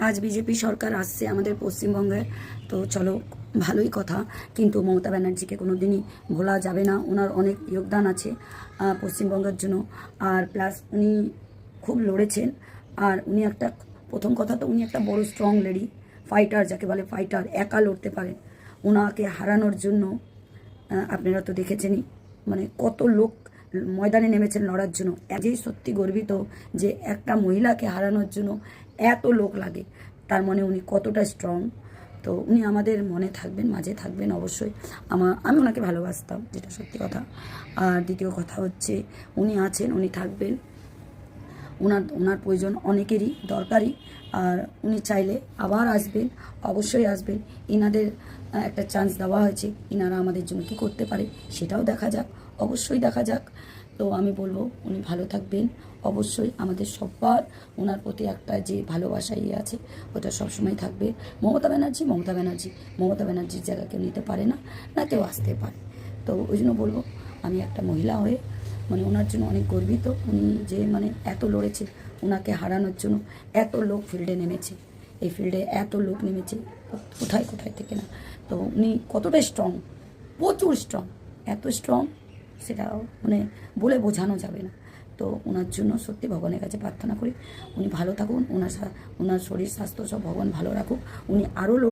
আজ বিজেপি সরকার আসছে আমাদের পশ্চিমবঙ্গে, তো চলো ভালোই কথা। কিন্তু মমতা ব্যানার্জিকে কোনো দিনই ভোলা যাবে না। ওনার অনেক যোগদান আছে পশ্চিমবঙ্গের জন্য। আর প্লাস উনি খুব লড়েছেন। আর উনি একটা, প্রথম কথা তো উনি একটা বড় স্ট্রং লেডি, ফাইটার, যাকে বলে ফাইটার, একা লড়তে পারেন। ওনাকে হারানোর জন্য আপনারা তো দেখেছেনই, মানে কত লোক ময়দানে নেমেছেন লড়ার জন্য। আজই সত্যি গর্বিত যে একটা মহিলাকে হারানোর জন্য এত লোক লাগে, তার মানে উনি কতটা স্ট্রং। তো উনি আমাদের মনে থাকবেন, মাঝে থাকবেন অবশ্যই। আমি ওনাকে ভালোবাসতাম, যেটা সত্যি কথা। আর দ্বিতীয় কথা হচ্ছে উনি আছেন, উনি থাকবেন। ওনার প্রয়োজন অনেকেরই দরকারি। আর উনি চাইলে আবার আসবেন, অবশ্যই আসবেন। ইনাদের একটা চান্স দেওয়া হয়েছে, ইনারা আমাদের জন্য কী করতে পারে সেটাও দেখা যাক, অবশ্যই দেখা যাক। তো আমি বলবো উনি ভালো থাকবেন অবশ্যই। আমাদের সবার ওনার প্রতি একটা যে ভালোবাসা আছে, ওটা সবসময় থাকবে। মমতা ব্যানার্জি মমতা ব্যানার্জি মমতা ব্যানার্জির জায়গা কেউ নিতে পারে না, না কেউ আসতে পারে। তো ওই জন্য বলবো, আমি একটা মহিলা হয়ে মানে ওনার জন্য অনেক গর্বিত। উনি যে মানে এত লড়েছে, ওনাকে হারানোর জন্য এত লোক ফিল্ডে নেমেছে, এই ফিল্ডে এত লোক নেমেছে কোথায় কোথায় থেকে না। তো উনি কতটা স্ট্রং, প্রচুর স্ট্রং, এত স্ট্রং সেটা মানে বলে বোঝানো যাবে না। তো ওনার জন্য সত্যি ভগবানের কাছে প্রার্থনা করি উনি ভালো থাকুন, ওনার শরীর স্বাস্থ্য সব ভগবান ভালো রাখুক, উনি আরও